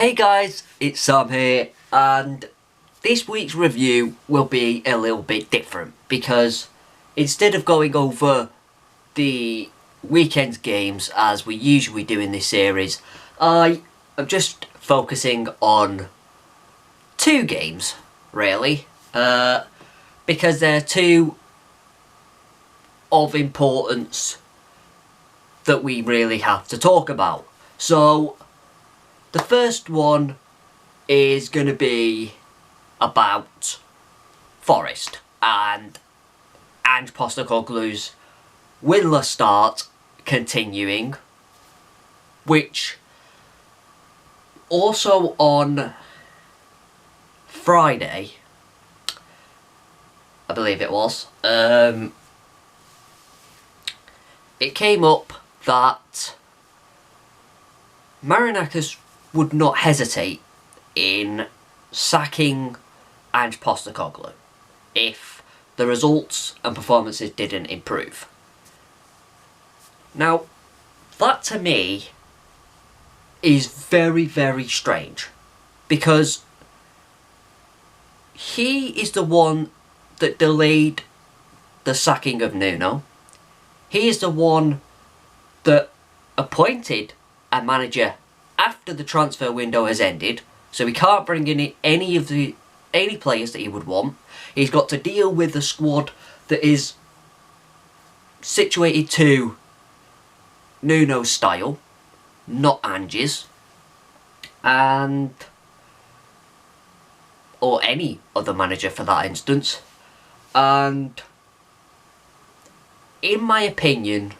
Hey guys, it's Sam here, and this week's review will be a little bit different because instead of going over the weekend's games as we usually do in this series, I am just focusing on two games, really, because they're two of importance that we really have to talk about. So, the first one is going to be about Forest and Ange Postecoglou's winless start continuing, which also on Friday, I believe it was, it came up that Marinakis would not hesitate in sacking Ange Postecoglou if the results and performances didn't improve. Now, that to me is very, very strange, because he is the one that delayed the sacking of Nuno. He is the one that appointed a manager after the transfer window has ended, so he can't bring in any players that he would want. He's got to deal with a squad that is situated to Nuno's style, not Ange's, or any other manager for that instance. And in my opinion,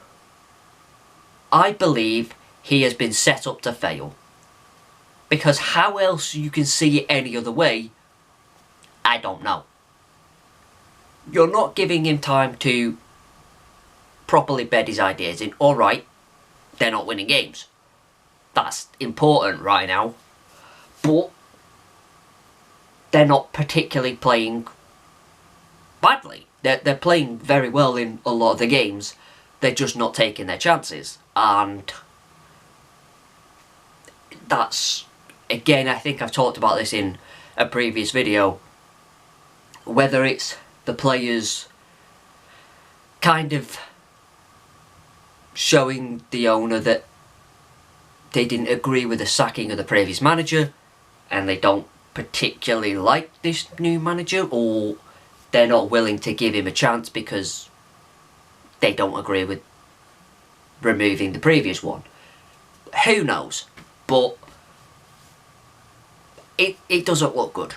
I believe he has been set up to fail. Because how else you can see it any other way, I don't know. You're not giving him time to properly bed his ideas in. Alright, they're not winning games. That's important right now. But they're not particularly playing badly. They're playing very well in a lot of the games. They're just not taking their chances. And that's, again, I think I've talked about this in a previous video, whether it's the players kind of showing the owner that they didn't agree with the sacking of the previous manager and they don't particularly like this new manager, or they're not willing to give him a chance because they don't agree with removing the previous one. Who knows? But it doesn't look good.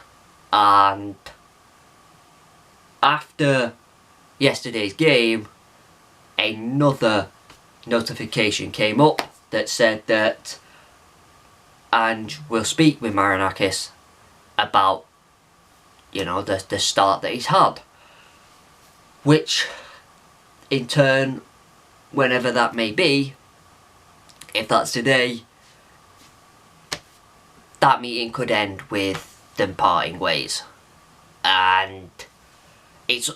And after yesterday's game, another notification came up that said that Ange will speak with Marinakis about, the start that he's had. Which, in turn, whenever that may be, if that's today, that meeting could end with them parting ways. And it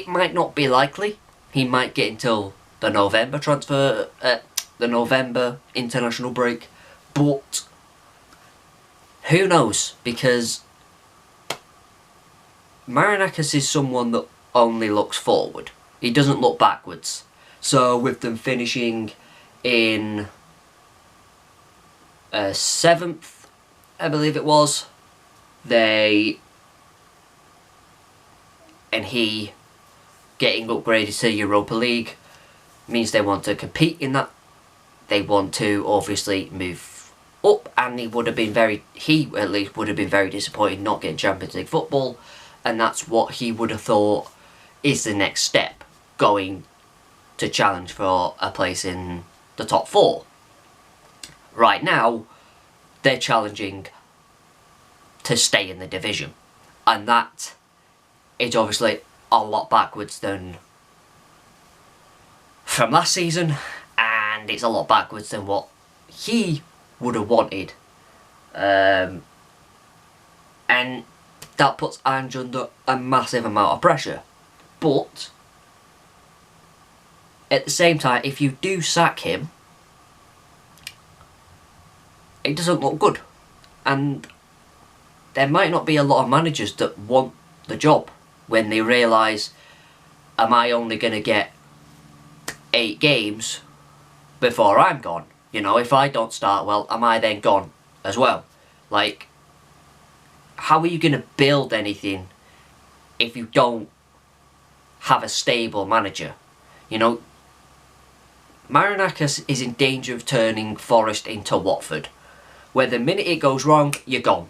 might not be likely. He might get until the November the November international break, but who knows, because Marinakis is someone that only looks forward. He doesn't look backwards. So with them finishing in 7th, I believe it was, and he getting upgraded to Europa League means they want to compete in that. They want to obviously move up, and he at least would have been very disappointed not getting Champions League football, and that's what he would have thought is the next step, going to challenge for a place in the top 4. Right now, they're challenging to stay in the division, and that is obviously a lot backwards than from last season, and it's a lot backwards than what he would have wanted, and that puts Ange under a massive amount of pressure. But at the same time, if you do sack him, it doesn't look good. And there might not be a lot of managers that want the job when they realise, am I only going to get 8 games before I'm gone? You know, if I don't start well, am I then gone as well? Like, how are you going to build anything if you don't have a stable manager? You know, Marinakis is in danger of turning Forest into Watford, where the minute it goes wrong, you're gone.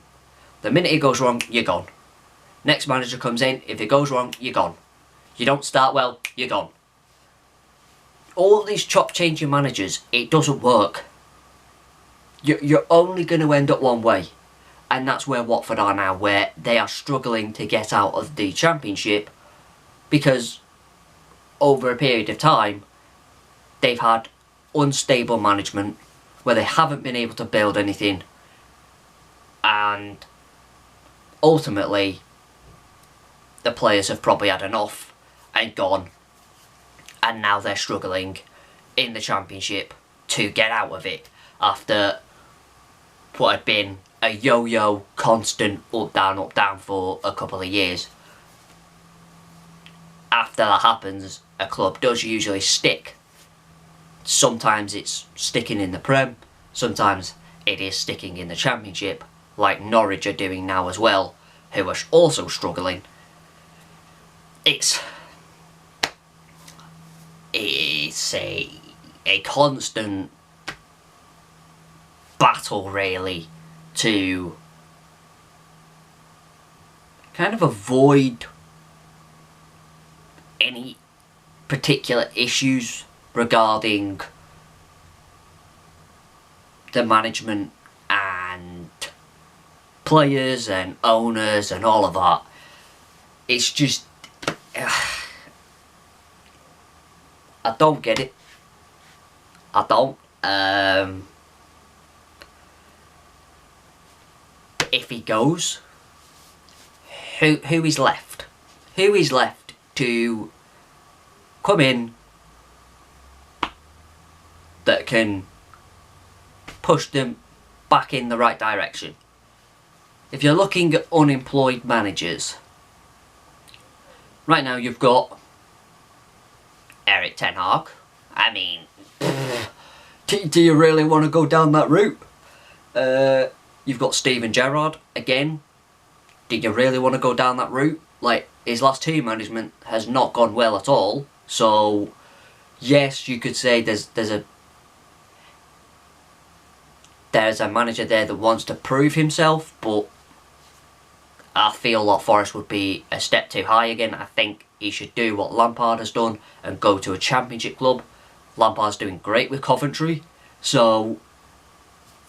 The minute it goes wrong, you're gone. Next manager comes in, if it goes wrong, you're gone. You don't start well, you're gone. All these chop-changing managers, it doesn't work. You're only going to end up one way. And that's where Watford are now, where they are struggling to get out of the Championship because over a period of time, they've had unstable management where they haven't been able to build anything, and ultimately the players have probably had enough and gone, and now they're struggling in the Championship to get out of it after what had been a yo-yo, constant up down for a couple of years. After that happens, a club does usually stick. Sometimes it's sticking in the Prem, sometimes it is sticking in the Championship, like Norwich are doing now as well, who are also struggling. It's a constant battle, really, to kind of avoid any particular issues regarding the management and players and owners and all of that. It's just I don't get it. I don't. If he goes, who is left? Who is left to come in that can push them back in the right direction? If you're looking at unemployed managers, right now you've got Erik ten Hag. I mean, do you really want to go down that route? You've got Steven Gerrard again. Do you really want to go down that route? Like, his last 2 management has not gone well at all. So, yes, you could say there's a manager there that wants to prove himself, but I feel like Forest would be a step too high again. I think he should do what Lampard has done and go to a Championship club. Lampard's doing great with Coventry, so,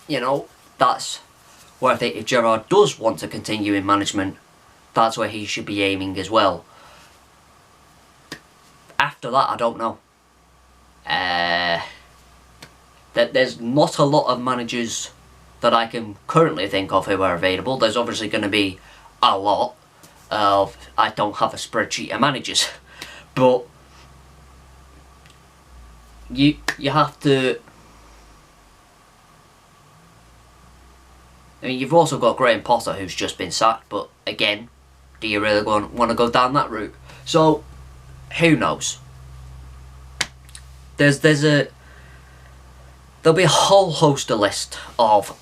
you know, that's where I think if Gerrard does want to continue in management, that's where he should be aiming as well. After that, I don't know. There's not a lot of managers that I can currently think of who are available. There's obviously going to be a lot of, I don't have a spreadsheet of managers, but you have to. I mean, you've also got Graham Potter, who's just been sacked, but again, do you really want to go down that route? So, who knows? There'll be a whole host of list of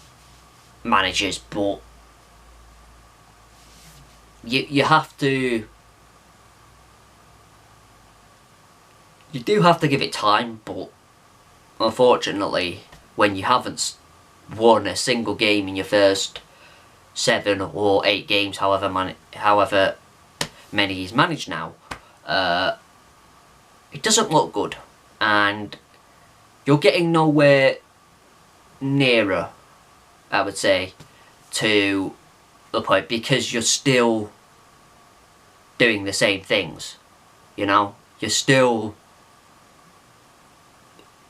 managers, but you have to. You do have to give it time, but unfortunately, when you haven't won a single game in your first 7 or 8 games, however many he's managed now, it doesn't look good, and you're getting nowhere nearer, I would say, to the point, because you're still doing the same things. You know, you're still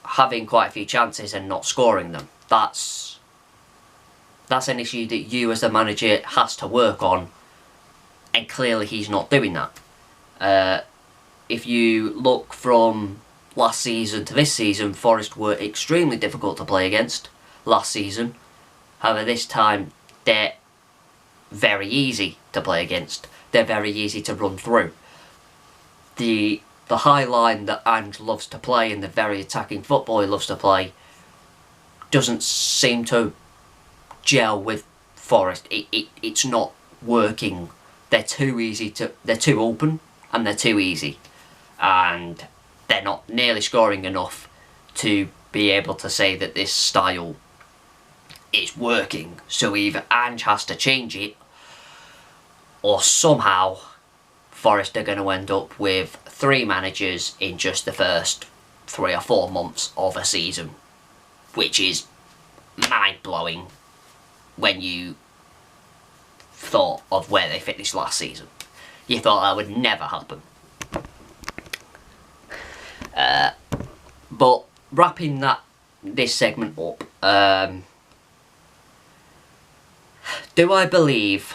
having quite a few chances and not scoring them. That's an issue that you as the manager has to work on, and clearly he's not doing that. If you look from last season to this season, Forest were extremely difficult to play against last season. However, this time they're very easy to play against. They're very easy to run through. The high line that Ange loves to play and the very attacking football he loves to play doesn't seem to gel with Forest. It's not working. They're too open and they're too easy, and they're not nearly scoring enough to be able to say that this style is working. So either Ange has to change it, or somehow Forest are going to end up with 3 managers in just the first 3 or 4 months of a season, which is mind-blowing when you thought of where they finished last season. You thought that would never happen. But wrapping this segment up, do I believe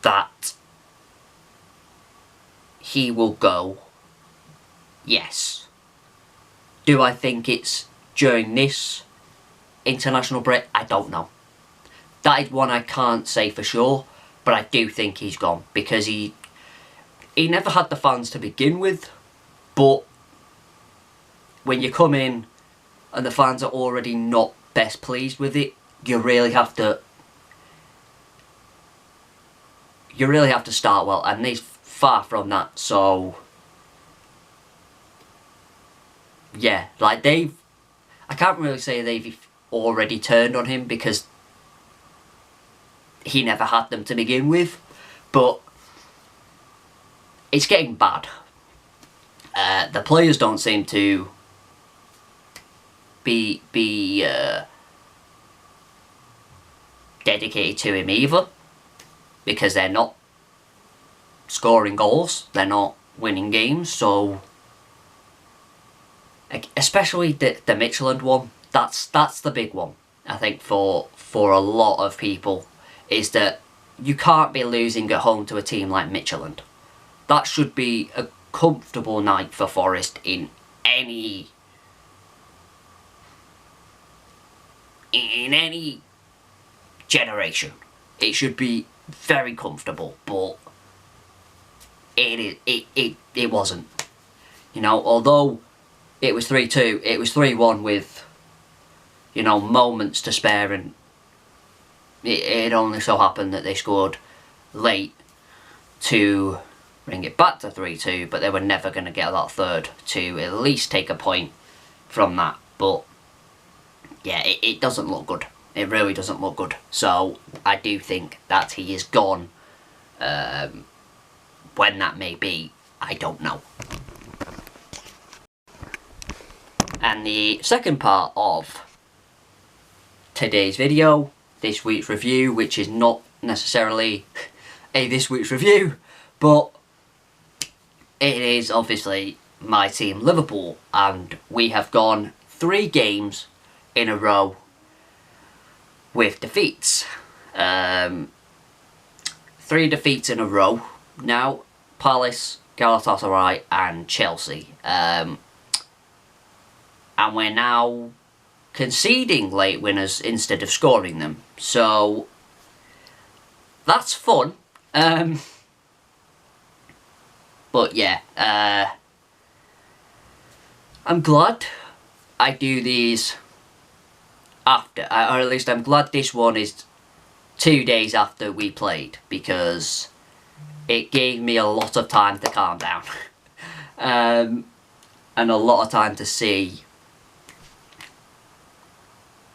that he will go? Yes. Do I think it's during this international break? I don't know. That is one I can't say for sure, but I do think he's gone, because he never had the fans to begin with, but when you come in and the fans are already not best pleased with it, you really have to start well, and he's far from that. So yeah, like I can't really say they've already turned on him, because he never had them to begin with, but it's getting bad. The players don't seem to be dedicated to him either, because they're not scoring goals, they're not winning games. So especially the Midtjylland one, that's the big one, I think, for a lot of people, is that you can't be losing at home to a team like Midtjylland. That should be a comfortable night for Forest in any generation. It should be very comfortable, but it wasn't. You know, although it was 3-2, it was 3-1 with, you know, moments to spare, and it only so happened that they scored late to bring it back to 3-2, but they were never going to get that third to at least take a point from that. But yeah, it doesn't look good. It really doesn't look good. So I do think that he is gone. When that may be, I don't know. And the second part of today's video, this week's review, which is not necessarily a this week's review, but it is obviously my team Liverpool, and we have gone 3 games in a row with defeats. 3 defeats in a row now: Palace, Galatasaray and Chelsea. And we're now conceding late winners instead of scoring them. So that's fun. But yeah, I'm glad I do these after, or at least I'm glad this one is 2 days after we played, because it gave me a lot of time to calm down. And a lot of time to see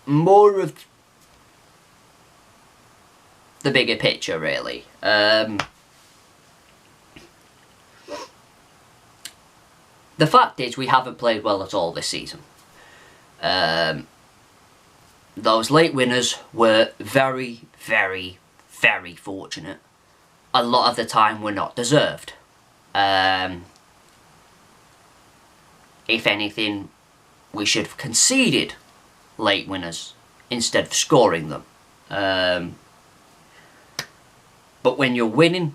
more of the bigger picture, really. The fact is, we haven't played well at all this season. Those late winners were very, very, very fortunate. A lot of the time were not deserved. If anything, we should have conceded late winners instead of scoring them. But when you're winning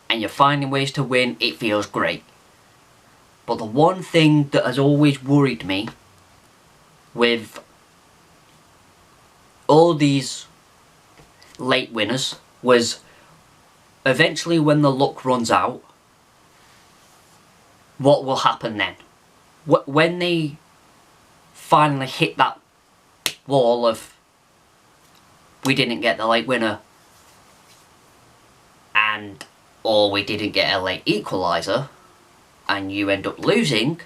and you're finding ways to win, it feels great. But the one thing that has always worried me with all these late winners was eventually when the luck runs out, what will happen then? When they finally hit that wall of we didn't get the late winner or we didn't get a late equaliser and you end up losing,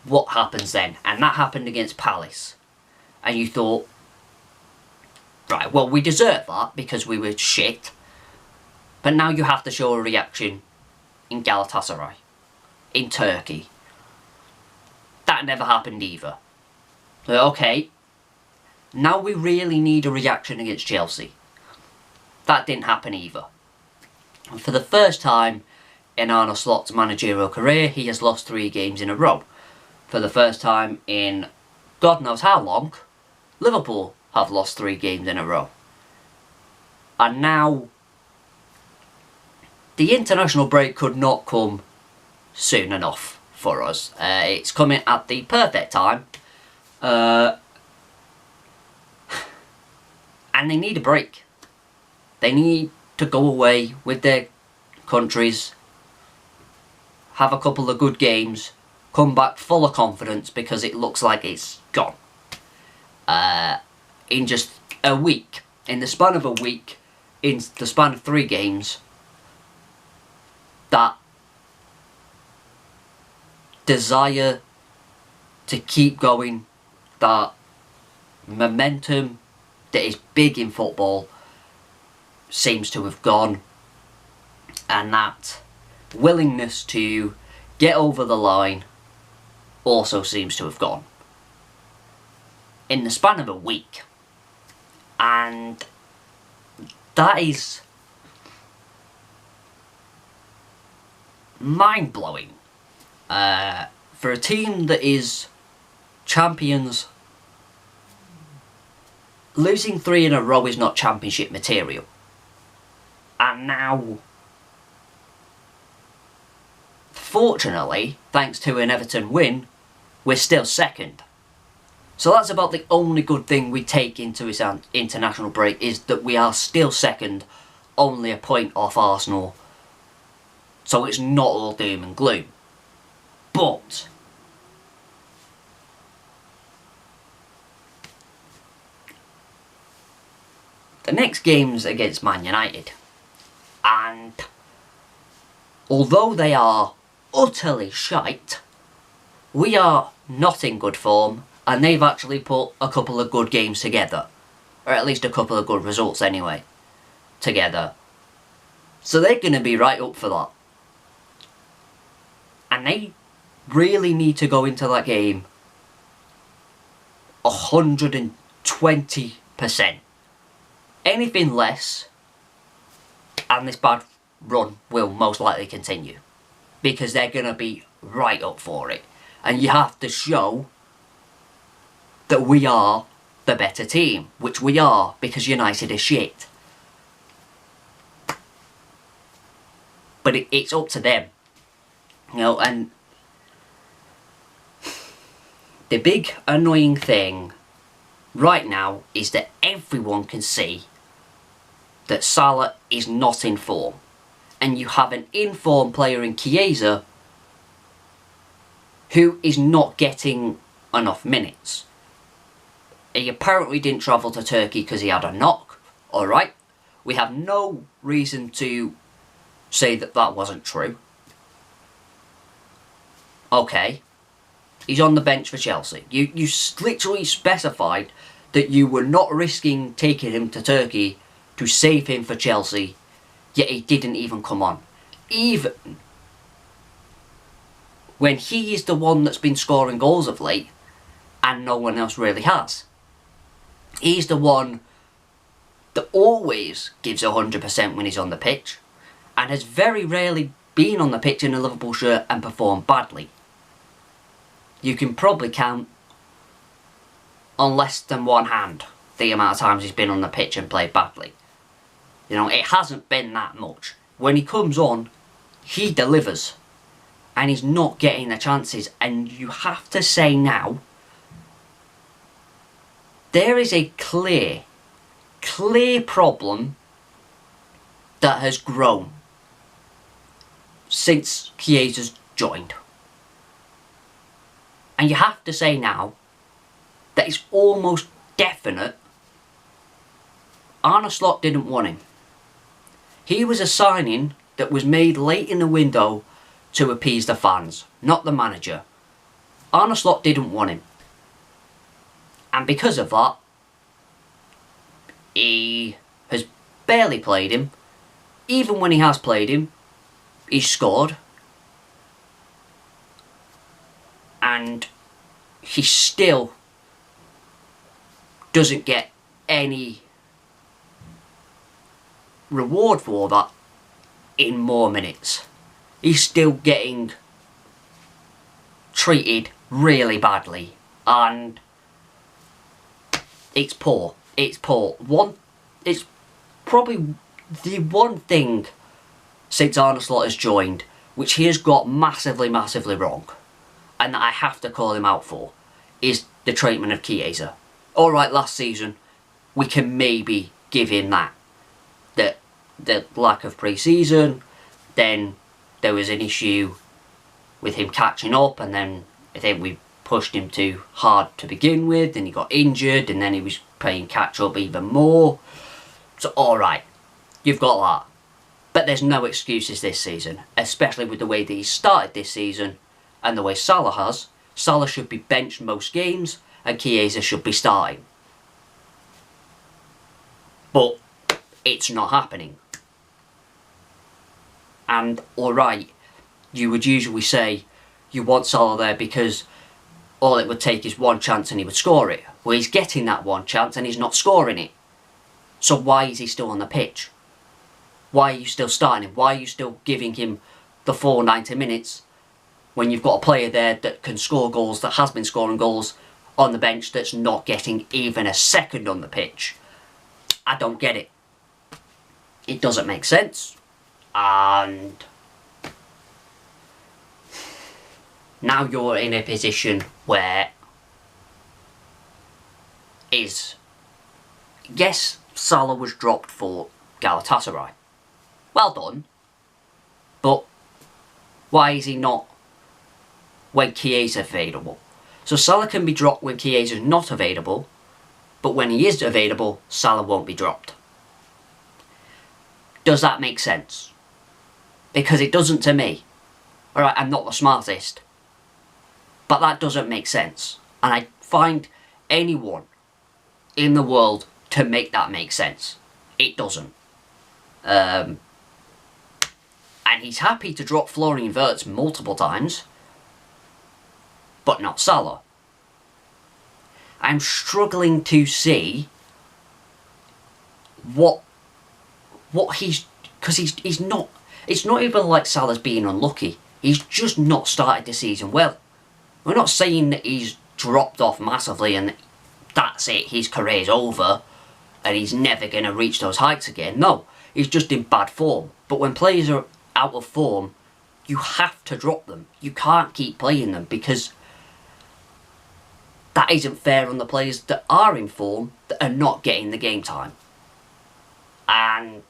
what happens then? And that happened against Palace. And you thought, right, well, we deserve that because we were shit. But now you have to show a reaction in Galatasaray, in Turkey. That never happened either. So, okay, now we really need a reaction against Chelsea. That didn't happen either. And for the first time in Arne Slot's managerial career, he has lost 3 games in a row. For the first time in God knows how long, Liverpool have lost 3 games in a row. And now, the international break could not come soon enough for us. It's coming at the perfect time. And they need a break. They need to go away with their countries, have a couple of good games, come back full of confidence because it looks like it's gone. In just a week, in the span of a week, in the span of 3 games, that desire to keep going, that momentum that is big in football seems to have gone, and that willingness to get over the line also seems to have gone in the span of a week. And that is mind-blowing for a team that is champions. Losing 3 in a row is not championship material. And now, fortunately, thanks to an Everton win, we're still second. So that's about the only good thing we take into this international break, is that we are still second, only a point off Arsenal. So it's not all doom and gloom. But the next game's against Man United. And although they are utterly shite, we are not in good form, and they've actually put a couple of good games together. Or at least a couple of good results anyway, together. So they're going to be right up for that. And they really need to go into that game 120%. Anything less, and this bad run will most likely continue. Because they're going to be right up for it. And you have to show that we are the better team. Which we are, because United is shit. But it's up to them. You know, and the big annoying thing right now is that everyone can see that Salah is not in form. And you have an in-form player in Chiesa who is not getting enough minutes. He apparently didn't travel to Turkey because he had a knock. Alright, we have no reason to say that that wasn't true. Okay, he's on the bench for Chelsea. You literally specified that you were not risking taking him to Turkey to save him for Chelsea, yet he didn't even come on. Even when he is the one that's been scoring goals of late, and no one else really has. He's the one that always gives 100% when he's on the pitch, and has very rarely been on the pitch in a Liverpool shirt and performed badly. You can probably count on less than one hand the amount of times he's been on the pitch and played badly. You know, it hasn't been that much. When he comes on, he delivers. And he's not getting the chances. And you have to say now, there is a clear clear problem that has grown since Chiesa's joined. And you have to say now that it's almost definite Arne Slot didn't want him. He was a signing that was made late in the window to appease the fans, not the manager. Arne Slot didn't want him. And because of that, he has barely played him. Even when he has played him, he's scored. And he still doesn't get any reward for that in more minutes. He's still getting treated really badly, and it's poor. It's poor. It's probably the one thing since Arne Slot has joined which he has got massively wrong, and that I have to call him out for, is the treatment of Chiesa. Alright, last season we can maybe give him that. The lack of pre-season, then there was an issue with him catching up, and then I think we pushed him too hard to begin with, and he got injured, and then he was playing catch up even more. So alright, you've got that. But there's no excuses this season, especially with the way that he started this season and the way Salah has. Salah should be benched most games and Chiesa should be starting. But it's not happening. And alright, you would usually say you want Salah there because all it would take is one chance and he would score it. Well, he's getting that one chance and he's not scoring it. So why is he still on the pitch? Why are you still starting him? Why are you still giving him the full 90 minutes when you've got a player there that can score goals, that has been scoring goals on the bench, that's not getting even a second on the pitch? I don't get it. It doesn't make sense. And now you're in a position where yes, Salah was dropped for Galatasaray. Well done. But why is he not when Chiesa is available? So Salah can be dropped when Chiesa is not available, but when he is available, Salah won't be dropped. Does that make sense? Because it doesn't to me. Alright, I'm not the smartest, but that doesn't make sense. And I find anyone in the world to make that make sense. It doesn't. And he's happy to drop Florian Wirtz multiple times, but not Salah. I'm struggling to see what he's, because he's not. It's not even like Salah's being unlucky. He's just not started the season well. We're not saying that he's dropped off massively and that's it, his career's over and he's never going to reach those heights again. No, he's just in bad form. But when players are out of form, you have to drop them. You can't keep playing them because that isn't fair on the players that are in form that are not getting the game time. And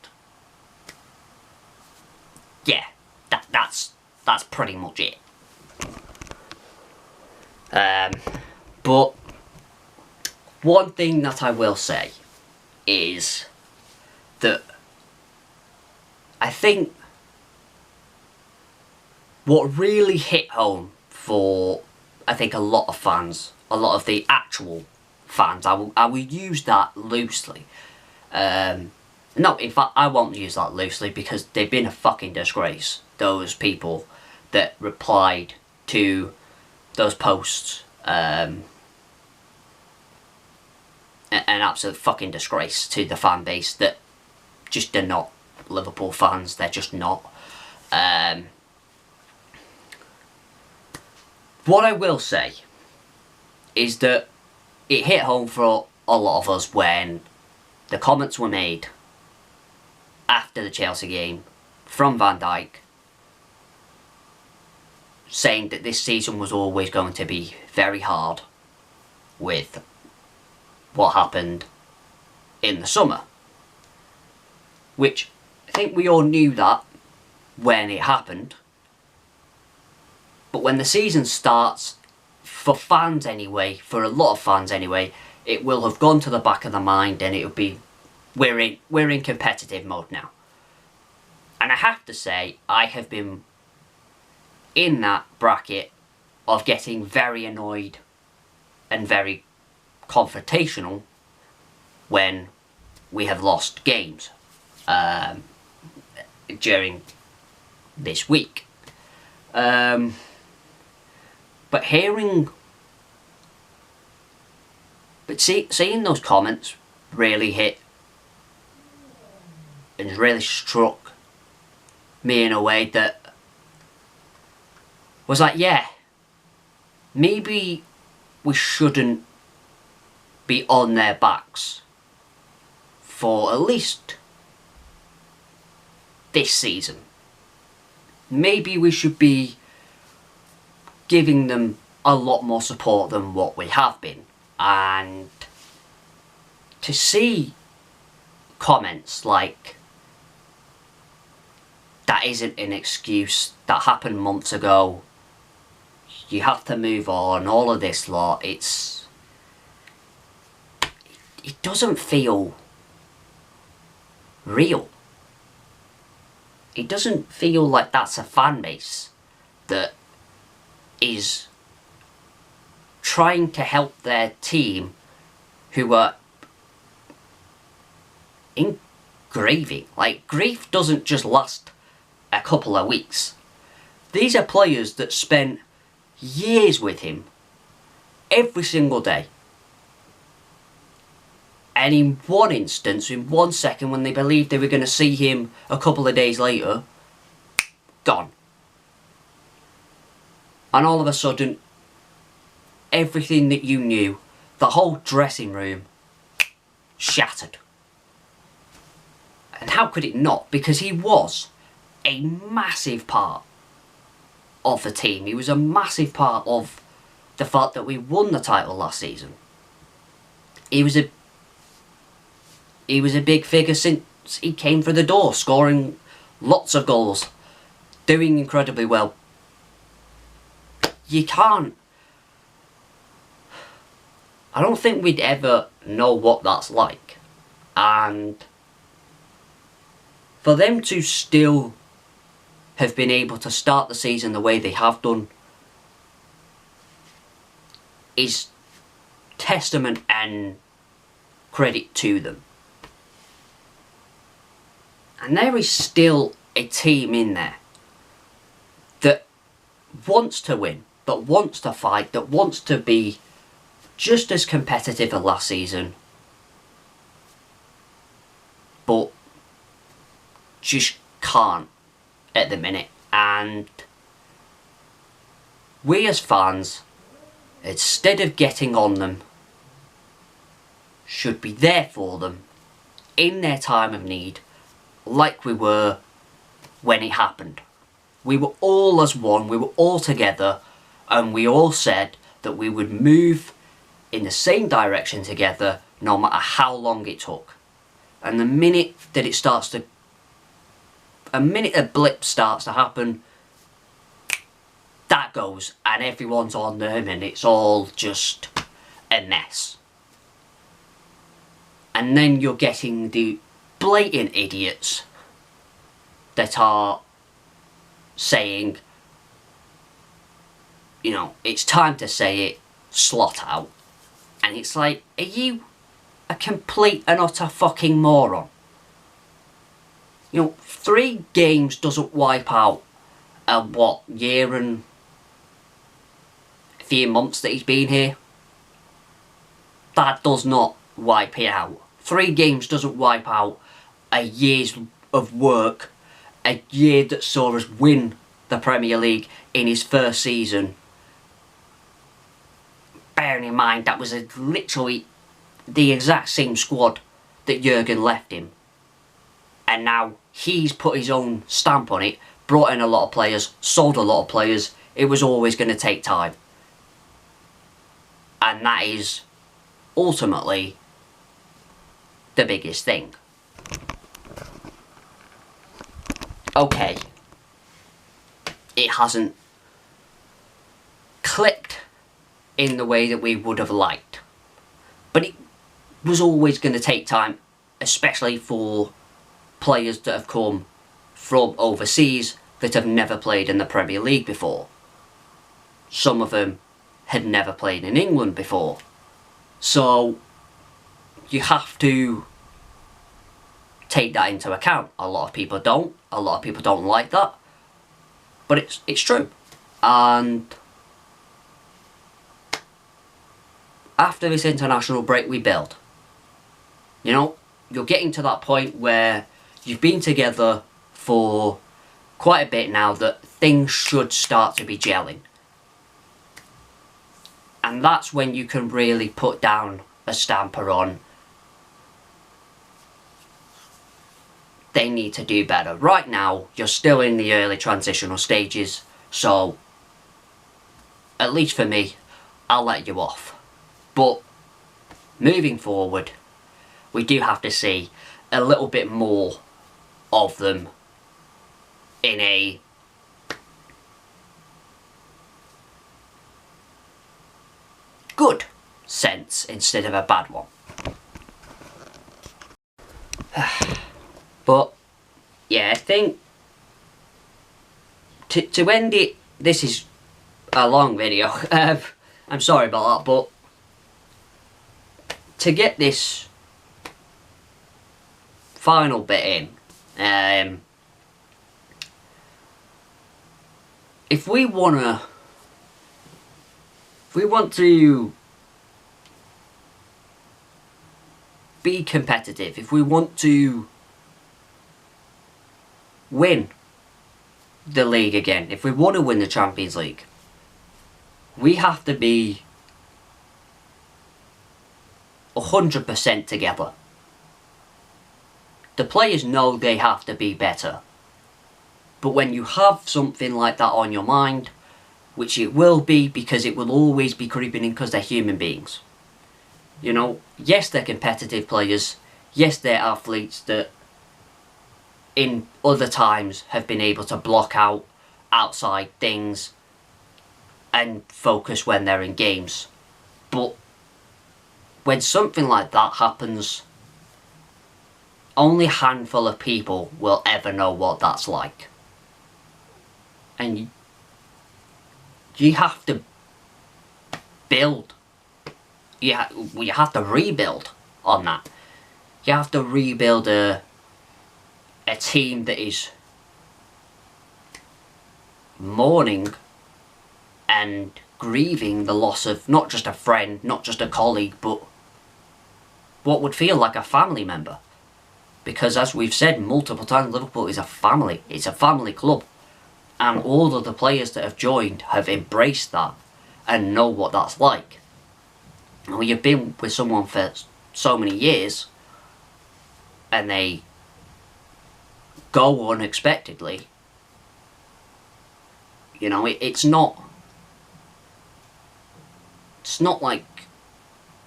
yeah, that's pretty much it. But one thing that I will say is that I think what really hit home for, I think, a lot of fans, a lot of the actual fans, I will use that loosely. No, in fact, I won't use that loosely because they've been a fucking disgrace. Those people that replied to those posts, an absolute fucking disgrace to the fan base that just are not Liverpool fans. They're just not. What I will say is that it hit home for a lot of us when the comments were made after the Chelsea game from Van Dijk saying that this season was always going to be very hard with what happened in the summer. which I think we all knew that when it happened. But when the season starts, for fans anyway, for a lot of fans anyway, it will have gone to the back of the mind, and it'll be, we're in competitive mode now. And I have to say, I have been in that bracket of getting very annoyed and very confrontational when we have lost games during this week. But seeing those comments really hit and really struck me in a way that was like, yeah, maybe we shouldn't be on their backs for at least this season. Maybe we should be giving them a lot more support than what we have been. And to see comments like, that isn't an excuse, that happened months ago, you have to move on, all of this lot, it doesn't feel real. It doesn't feel like that's a fan base that is trying to help their team who are in grieving. Like, grief doesn't just last a couple of weeks. These are players that spent years with him every single day. And in one instance, in 1 second, when they believed they were going to see him a couple of days later, gone. And all of a sudden, everything that you knew, the whole dressing room, shattered. And how could it not? Because he was a massive part of the team. He was a massive part of the fact that we won the title last season. He was a big figure since he came through the door, scoring lots of goals, doing incredibly well. You can't... I don't think we'd ever know what that's like. And for them to still have been able to start the season the way they have done is testament and credit to them. And there is still a team in there that wants to win, that wants to fight, that wants to be just as competitive as last season, but just can't at the minute. And we as fans, instead of getting on them, should be there for them in their time of need, like we were when it happened. We were all as one, we were all together, and we all said that we would move in the same direction together no matter how long it took. And the minute that it starts to... a minute a blip starts to happen, that goes and everyone's on them and it's all just a mess. And then you're getting the blatant idiots that are saying, you know, it's time to say it, slot out. And it's like, are you a complete and utter fucking moron? You know, 3 games doesn't wipe out what, year and a few months that he's been here? That does not wipe it out. 3 games doesn't wipe out a year's of work, a year that saw us win the Premier League in his first season. Bearing in mind that was literally the exact same squad that Jurgen left him. And now he's put his own stamp on it, brought in a lot of players, sold a lot of players. It was always going to take time. And that is ultimately the biggest thing. okay, it hasn't clicked in the way that we would have liked. But it was always going to take time, especially for players that have come from overseas that have never played in the Premier League before. Some of them had never played in England before. So you have to take that into account. A lot of people don't. A lot of people don't like that. But it's true. And after this international break, we build. You know, you're getting to that point where you've been together for quite a bit now that things should start to be gelling. And that's when you can really put down a stamper on, they need to do better. Right now, you're still in the early transitional stages, so at least for me, I'll let you off. But moving forward, we do have to see a little bit more of them in a good sense instead of a bad one. But yeah, I think to end it, this is a long video. I'm sorry about that, but to get this final bit in, if we want to be competitive, if we want to win the league again, if we want to win the Champions League, we have to be 100% together. The players know they have to be better. But when you have something like that on your mind, which it will be, because it will always be creeping in because they're human beings. You know, yes, they're competitive players. Yes, they're athletes that in other times have been able to block out outside things and focus when they're in games. But when something like that happens, only a handful of people will ever know what that's like. And you have to build. You have to rebuild on that. You have to rebuild a team that is mourning and grieving the loss of not just a friend, not just a colleague, but what would feel like a family member. Because as we've said multiple times, Liverpool is a family. It's a family club. And all of the players that have joined have embraced that and know what that's like. And when you've been with someone for so many years and they go unexpectedly, you know, it's not like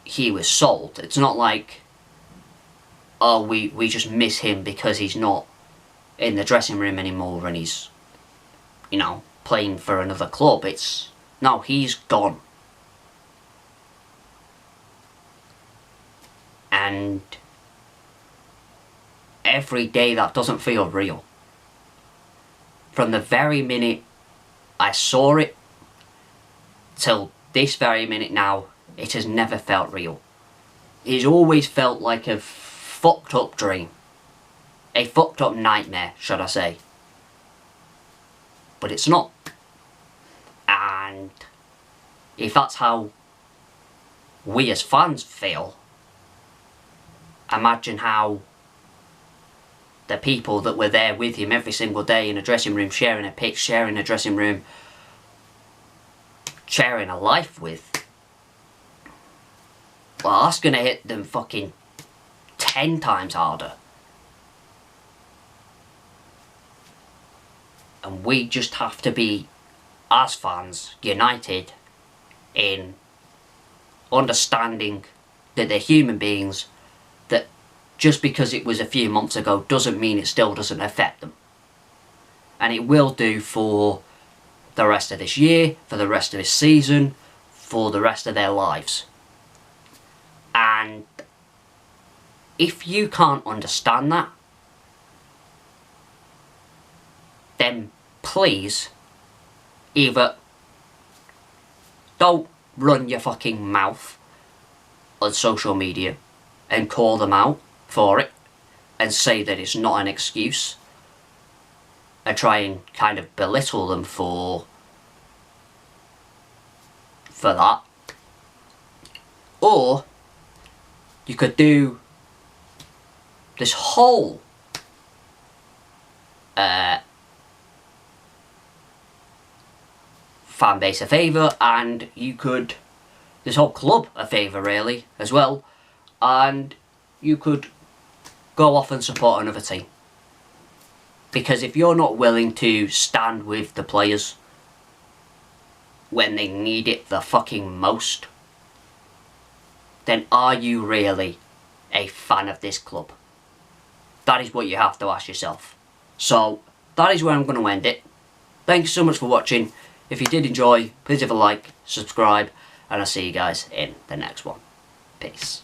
he was sold. It's not like, oh, we just miss him because he's not in the dressing room anymore and he's, you know, playing for another club. It's, no, he's gone. And every day that doesn't feel real. From the very minute I saw it till this very minute now, it has never felt real. It's always felt like a fucked up dream. A fucked up nightmare, should I say. But it's not. And if that's how we as fans feel, imagine how the people that were there with him every single day in a dressing room, sharing a pitch, sharing a dressing room, sharing a life with, well, that's gonna hit them fucking 10 times harder. And we just have to be, as fans, united in understanding that they're human beings, that just because it was a few months ago doesn't mean it still doesn't affect them. and it will do for the rest of this year, for the rest of this season, for the rest of their lives. And if you can't understand that, then please either don't run your fucking mouth on social media and call them out for it and say that it's not an excuse and try and kind of belittle them for that. Or you could do this whole fan base a favour, and you could this whole club a favour really as well, and you could go off and support another team. Because if you're not willing to stand with the players when they need it the fucking most, then are you really a fan of this club? That is what you have to ask yourself. So that is where I'm going to end it. Thank you so much for watching. If you did enjoy, please leave a like, subscribe, and I'll see you guys in the next one. Peace.